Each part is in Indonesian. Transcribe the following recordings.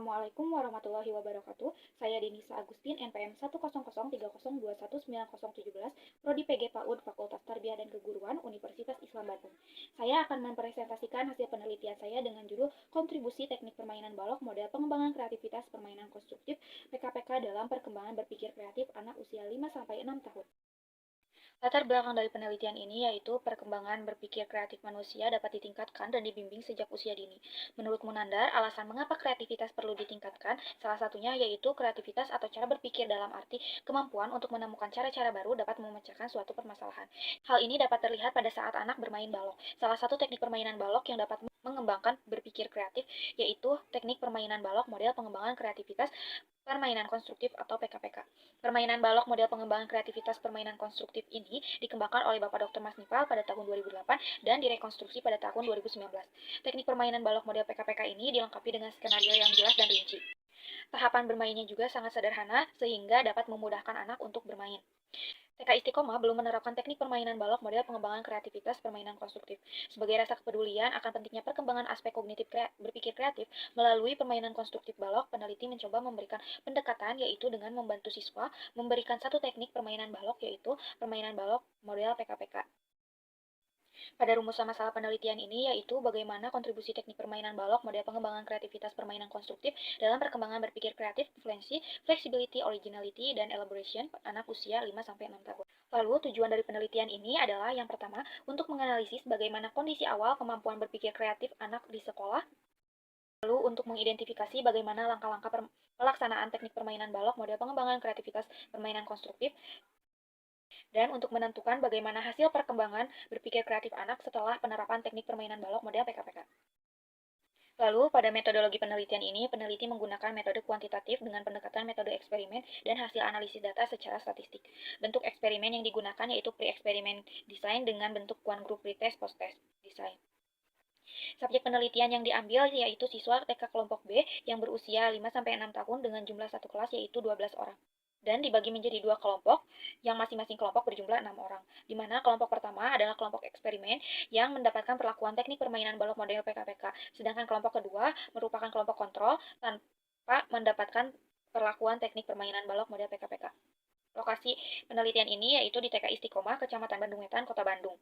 Assalamualaikum warahmatullahi wabarakatuh. Saya Denisa Agustin, NPM 10030319017, Prodi PG PAUD Fakultas Tarbiyah dan Keguruan Universitas Islam Bandung. Saya akan mempresentasikan hasil penelitian saya dengan judul Kontribusi Teknik Permainan Balok Model Pengembangan Kreativitas Permainan Konstruktif PKPK dalam Perkembangan Berpikir Kreatif Anak Usia 5-6 tahun. Latar belakang dari penelitian ini yaitu perkembangan berpikir kreatif manusia dapat ditingkatkan dan dibimbing sejak usia dini. Menurut Munandar, alasan mengapa kreativitas perlu ditingkatkan, salah satunya yaitu kreativitas atau cara berpikir dalam arti kemampuan untuk menemukan cara-cara baru dapat memecahkan suatu permasalahan. Hal ini dapat terlihat pada saat anak bermain balok. Salah satu teknik permainan balok yang dapat mengembangkan berpikir kreatif yaitu teknik permainan balok model pengembangan kreativitas permainan konstruktif atau PKPK. Permainan balok model pengembangan kreativitas permainan konstruktif ini dikembangkan oleh Bapak Dr. Mas Nipal pada tahun 2008 dan direkonstruksi pada tahun 2019. Teknik permainan balok model PKPK ini dilengkapi dengan skenario yang jelas dan rinci. Tahapan bermainnya juga sangat sederhana sehingga dapat memudahkan anak untuk bermain. TK Istiqomah belum menerapkan teknik permainan balok model pengembangan kreativitas permainan konstruktif. Sebagai rasa kepedulian akan pentingnya perkembangan aspek kognitif berpikir kreatif melalui permainan konstruktif balok, peneliti mencoba memberikan pendekatan yaitu dengan membantu siswa memberikan satu teknik permainan balok yaitu permainan balok model PKPK. Pada rumusan masalah penelitian ini yaitu bagaimana kontribusi teknik permainan balok model pengembangan kreativitas permainan konstruktif dalam perkembangan berpikir kreatif, fluency, flexibility, originality, dan elaboration anak usia 5-6 tahun. Lalu tujuan dari penelitian ini adalah yang pertama untuk menganalisis bagaimana kondisi awal kemampuan berpikir kreatif anak di sekolah, lalu untuk mengidentifikasi bagaimana langkah-langkah pelaksanaan teknik permainan balok model pengembangan kreativitas permainan konstruktif, dan untuk menentukan bagaimana hasil perkembangan berpikir kreatif anak setelah penerapan teknik permainan balok model PKPK. Lalu, pada metodologi penelitian ini, peneliti menggunakan metode kuantitatif dengan pendekatan metode eksperimen dan hasil analisis data secara statistik. Bentuk eksperimen yang digunakan yaitu pre-eksperimen design dengan bentuk quant group pretest post-test design. Subjek penelitian yang diambil yaitu siswa TK kelompok B yang berusia 5-6 tahun dengan jumlah satu kelas yaitu 12 orang. Dan dibagi menjadi dua kelompok, yang masing-masing kelompok berjumlah 6 orang, di mana kelompok pertama adalah kelompok eksperimen yang mendapatkan perlakuan teknik permainan balok model PKPK, sedangkan kelompok kedua merupakan kelompok kontrol tanpa mendapatkan perlakuan teknik permainan balok model PKPK. Lokasi penelitian ini yaitu di TK Istiqomah, Kecamatan Bandung Wetan, Kota Bandung.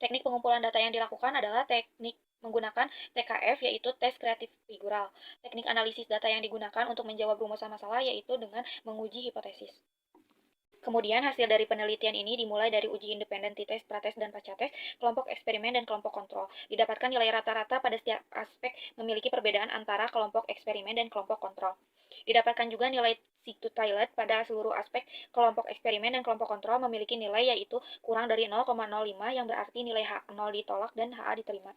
Teknik pengumpulan data yang dilakukan adalah teknik menggunakan TKF yaitu tes kreatif figural. Teknik analisis data yang digunakan untuk menjawab rumusan masalah yaitu dengan menguji hipotesis. Kemudian hasil dari penelitian ini dimulai dari uji independen T-test, Prates, dan Pasca-tes, kelompok eksperimen dan kelompok kontrol. Didapatkan nilai rata-rata pada setiap aspek memiliki perbedaan antara kelompok eksperimen dan kelompok kontrol. Didapatkan juga nilai Situ-Toilet pada seluruh aspek kelompok eksperimen dan kelompok kontrol memiliki nilai yaitu kurang dari 0,05 yang berarti nilai H0 ditolak dan HA diterima.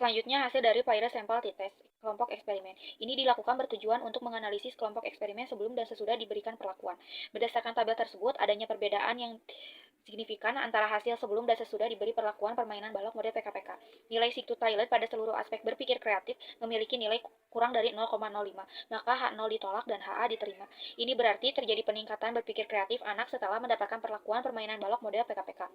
Selanjutnya, hasil dari virus sampel T-test kelompok eksperimen. Ini dilakukan bertujuan untuk menganalisis kelompok eksperimen sebelum dan sesudah diberikan perlakuan. Berdasarkan tabel tersebut, adanya perbedaan yang signifikan antara hasil sebelum dan sesudah diberi perlakuan permainan balok model PKPK. Nilai Situ-Toilet pada seluruh aspek berpikir kreatif memiliki nilai kurang dari 0,05, maka H0 ditolak dan HA diterima. Ini berarti terjadi peningkatan berpikir kreatif anak setelah mendapatkan perlakuan permainan balok model PKPK.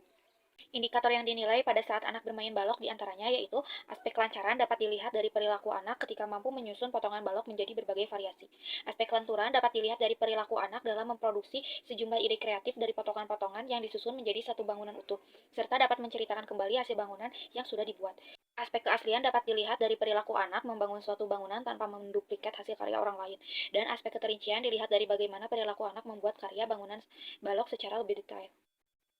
Indikator yang dinilai pada saat anak bermain balok diantaranya yaitu aspek kelancaran dapat dilihat dari perilaku anak ketika mampu menyusun potongan balok menjadi berbagai variasi. Aspek kelenturan dapat dilihat dari perilaku anak dalam memproduksi sejumlah ide kreatif dari potongan-potongan yang disusun menjadi satu bangunan utuh, serta dapat menceritakan kembali hasil bangunan yang sudah dibuat. Aspek keaslian dapat dilihat dari perilaku anak membangun suatu bangunan tanpa menduplikat hasil karya orang lain, dan aspek keterincian dilihat dari bagaimana perilaku anak membuat karya bangunan balok secara lebih detail.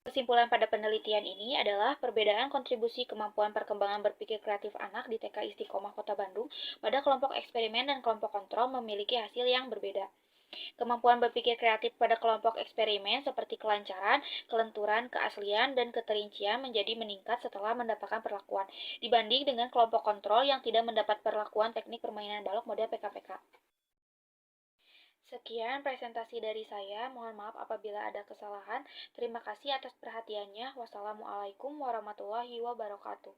Kesimpulan pada penelitian ini adalah perbedaan kontribusi kemampuan perkembangan berpikir kreatif anak di TK Istiqomah Kota Bandung pada kelompok eksperimen dan kelompok kontrol memiliki hasil yang berbeda. Kemampuan berpikir kreatif pada kelompok eksperimen seperti kelancaran, kelenturan, keaslian, dan keterincian menjadi meningkat setelah mendapatkan perlakuan, dibanding dengan kelompok kontrol yang tidak mendapat perlakuan teknik permainan balok model PKPK. Sekian presentasi dari saya, mohon maaf apabila ada kesalahan. Terima kasih atas perhatiannya. Wassalamualaikum warahmatullahi wabarakatuh.